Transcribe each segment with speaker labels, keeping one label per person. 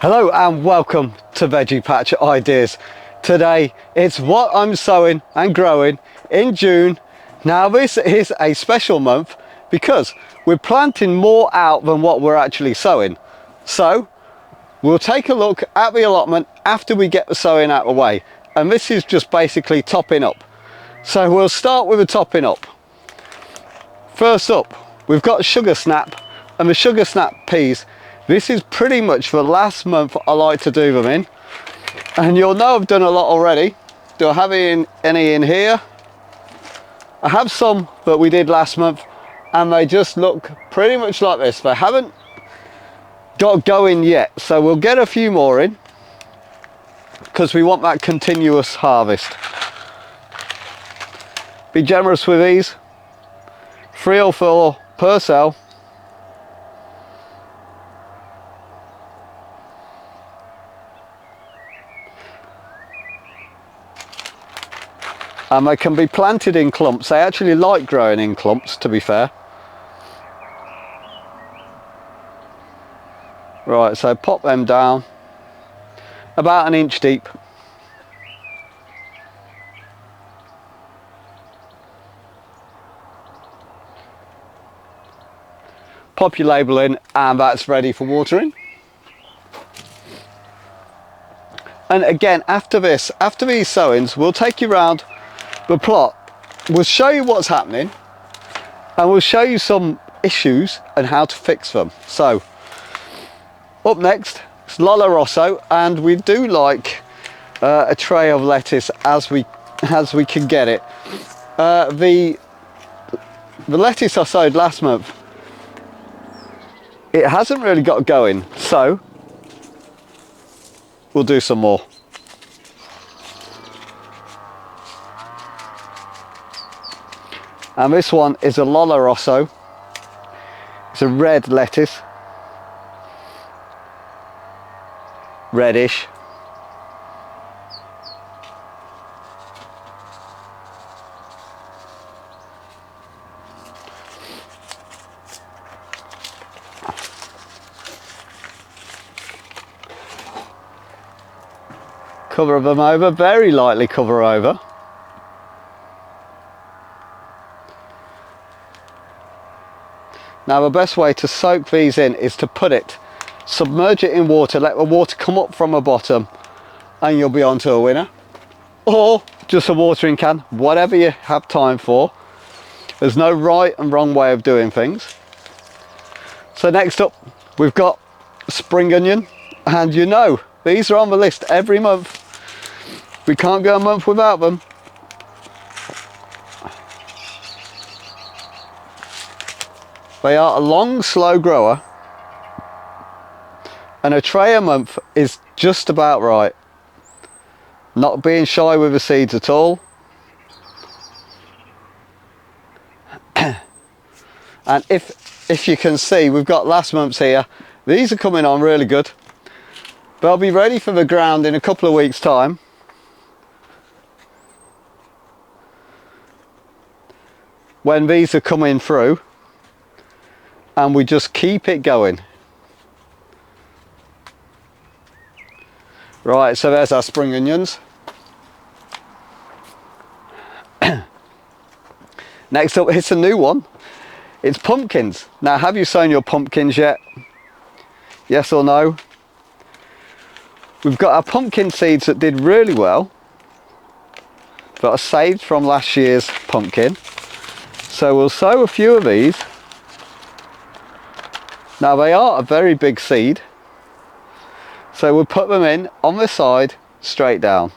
Speaker 1: Hello and welcome to Veggie Patch Ideas. Today it's what I'm sowing and growing in June. Now this is a special month because we're planting more out than what we're actually sowing. So we'll take a look at the allotment after we get the sowing out of the way. And this is just basically topping up. So we'll start with the topping up. First up, we've got sugar snap and the sugar snap peas. This is pretty much the last month I like to do them in. And you'll know I've done a lot already. Do I have any in here? I have some that we did last month and they just look pretty much like this. They haven't got going yet, so we'll get a few more in because we want that continuous harvest. Be generous with these. 3 or 4 per cell. And they can be planted in clumps. They actually like growing in clumps, to be fair. Right, so pop them down about 1 inch deep. Pop your label in and that's ready for watering. And again, after these sowings, we'll take you around the plot. We'll show you what's happening and we'll show you some issues and how to fix them. So up next is Lola Rosso, and we do like a tray of lettuce as we can get it. The lettuce I sowed last month, it hasn't really got going, so we'll do some more. And this one is a Lola Rosso. It's a red lettuce. Reddish. Cover them over, very lightly cover over. Now the best way to soak these in is to submerge it in water, let the water come up from the bottom and you'll be on to a winner. Or just a watering can, whatever you have time for. There's no right and wrong way of doing things. So next up we've got spring onion, and you know these are on the list every month. We can't go a month without them. They are a long, slow grower, and a tray a month is just about right. Not being shy with the seeds at all. And if you can see, we've got last month's here. These are coming on really good. They'll be ready for the ground in a couple of weeks' time. When these are coming through. And we just keep it going. Right, so there's our spring onions. Next up, it's a new one. It's pumpkins. Now, have you sown your pumpkins yet? Yes or no? We've got our pumpkin seeds that did really well, that are saved from last year's pumpkin. So we'll sow a few of these. Now they are a very big seed, so we'll put them in on the side straight down.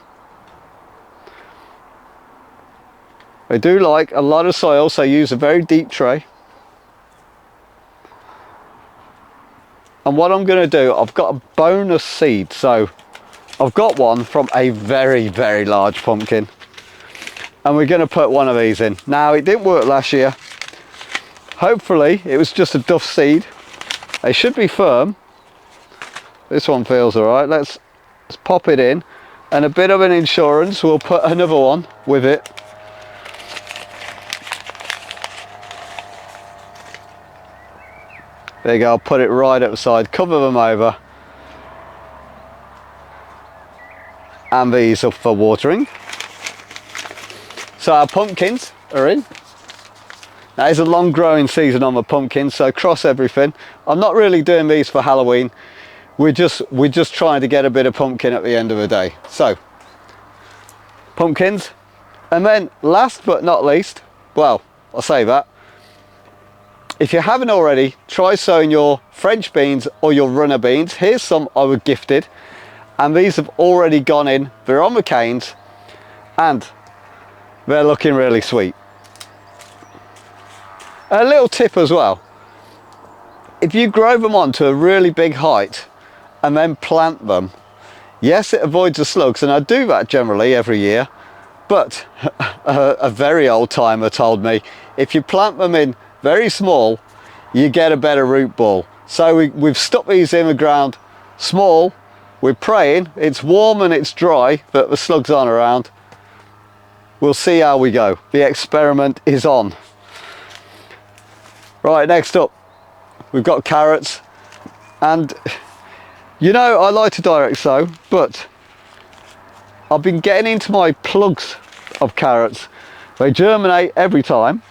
Speaker 1: They do like a lot of soil, so use a very deep tray. And what I'm going to do, I've got a bonus seed, so I've got one from a very, very large pumpkin, and we're going to put one of these in. Now it didn't work last year. Hopefully it was just a duff seed. They should be firm. This one feels alright. Let's pop it in, and a bit of an insurance, we'll put another one with it. There you go, I'll put it right at the side, cover them over, and these are for watering. So our pumpkins are in. Now it's a long growing season on the pumpkins, so cross everything. I'm not really doing these for Halloween. We're just trying to get a bit of pumpkin at the end of the day. So pumpkins, and then last but not least, well, I'll say that, if you haven't already, try sowing your French beans or your runner beans. Here's some I was gifted, and these have already gone in. They're on the canes and they're looking really sweet. A little tip as well, if you grow them onto a really big height and then plant them, yes, it avoids the slugs, and I do that generally every year, but a very old timer told me if you plant them in very small, you get a better root ball. So we've stuck these in the ground small. We're praying it's warm and it's dry, that the slugs aren't around. We'll see how we go. The experiment is on. Right, next up we've got carrots, and you know I like to direct sow, but I've been getting into my plugs of carrots. They germinate every time.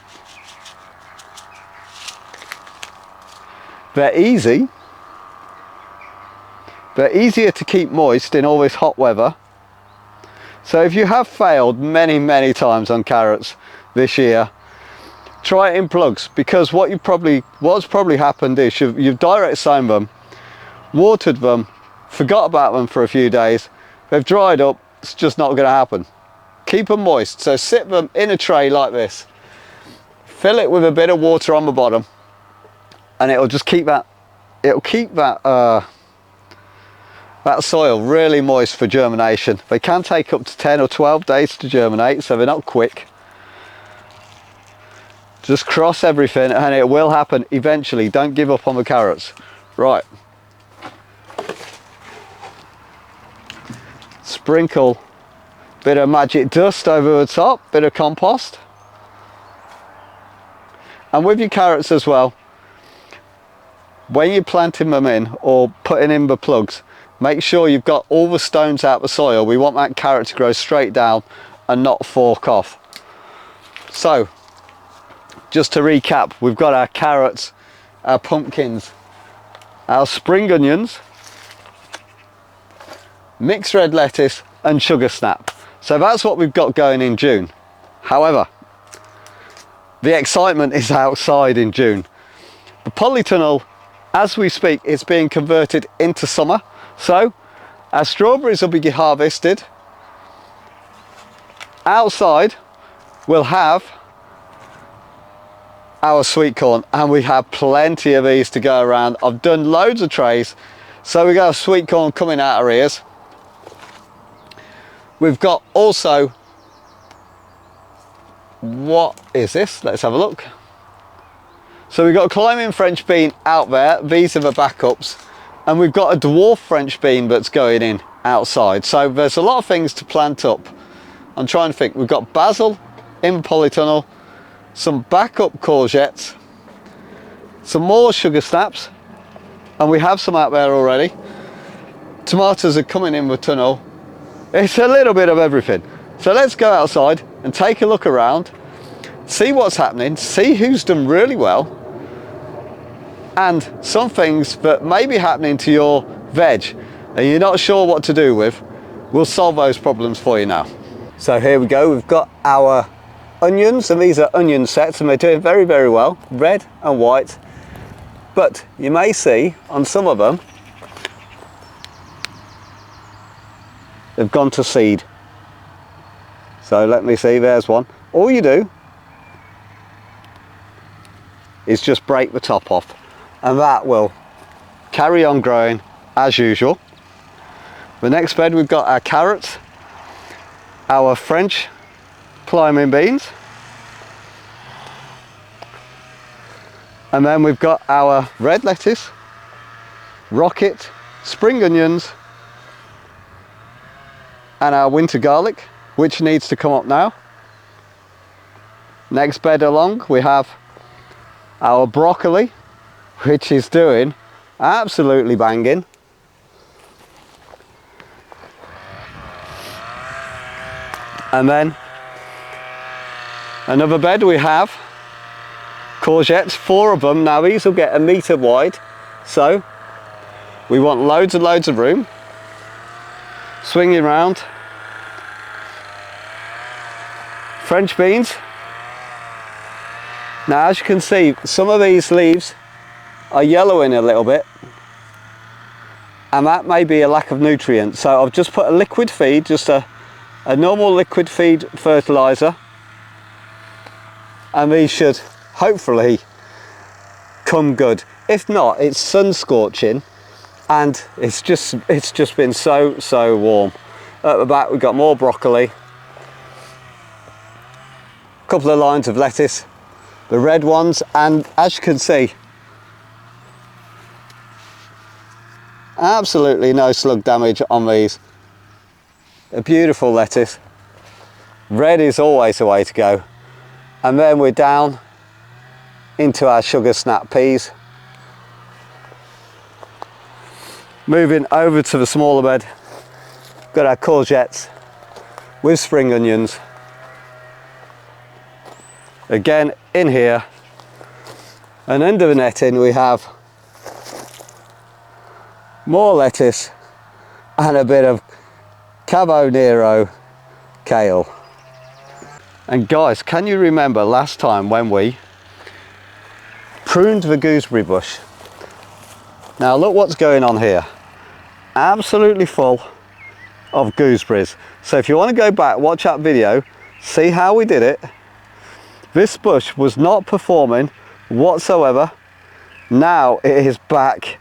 Speaker 1: They're easy. They're easier to keep moist in all this hot weather. So if you have failed many times on carrots this year, try it in plugs, because what's probably happened is you've direct sown them, watered them, forgot about them for a few days, they've dried up. It's just not going to happen. Keep them moist, so sit them in a tray like this, fill it with a bit of water on the bottom, and it'll just keep that soil really moist for germination. They can take up to 10 or 12 days to germinate, so they're not quick. Just cross everything and it will happen eventually. Don't give up on the carrots. Right. Sprinkle a bit of magic dust over the top, bit of compost. And with your carrots as well, when you're planting them in or putting in the plugs, make sure you've got all the stones out of the soil. We want that carrot to grow straight down and not fork off. So, just to recap, we've got our carrots, our pumpkins, our spring onions, mixed red lettuce and sugar snap. So that's what we've got going in June. However, the excitement is outside in June. The polytunnel, as we speak, is being converted into summer. So our strawberries will be harvested. Outside we'll have our sweet corn, and we have plenty of these to go around. I've done loads of trays, so we got sweet corn coming out our ears. We've got also, what is this? Let's have a look. So we've got a climbing French bean out there. These are the backups, and we've got a dwarf French bean that's going in outside. So there's a lot of things to plant up. I'm trying to think. We've got basil in the polytunnel, some backup courgettes, some more sugar snaps, and we have some out there already. Tomatoes are coming in the tunnel. It's a little bit of everything. So let's go outside and take a look around, see what's happening, see who's done really well, and some things that may be happening to your veg and you're not sure what to do with. We'll solve those problems for you now. So here we go, we've got our onions, and these are onion sets, and they're doing very well, red and white. But you may see on some of them they've gone to seed. So let me see, there's one. All you do is just break the top off, and that will carry on growing as usual. The next bed we've got our carrots, our French climbing beans, and then we've got our red lettuce, rocket, spring onions, and our winter garlic, which needs to come up now. Next bed along we have our broccoli, which is doing absolutely banging. And then another bed we have courgettes, 4 of them. Now these will get 1 metre wide, so we want loads and loads of room. Swinging round. French beans. Now as you can see, some of these leaves are yellowing a little bit, and that may be a lack of nutrients. So I've just put a liquid feed, just a normal liquid feed fertiliser, and these should hopefully come good. If not, it's sun scorching and it's just been so warm. At the back we've got more broccoli, a couple of lines of lettuce, the red ones, and as you can see, absolutely no slug damage on these. A beautiful lettuce. Red is always the way to go. And then we're down into our sugar snap peas. Moving over to the smaller bed, got our courgettes with spring onions. Again in here, and under the netting we have more lettuce and a bit of Cabo Nero kale. And guys, can you remember last time when we pruned the gooseberry bush? Now look what's going on here. Absolutely full of gooseberries. So if you want to go back, watch that video, see how we did it. This bush was not performing whatsoever. Now it is back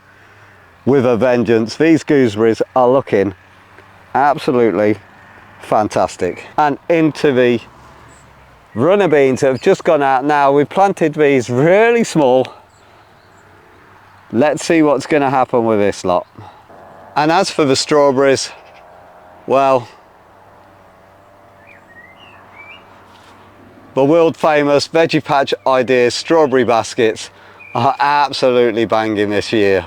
Speaker 1: with a vengeance. These gooseberries are looking absolutely fantastic. And into the runner beans that have just gone out. Now we've planted these really small. Let's see what's going to happen with this lot. And as for the strawberries, well, the world famous Veggie Patch Ideas strawberry baskets are absolutely banging this year.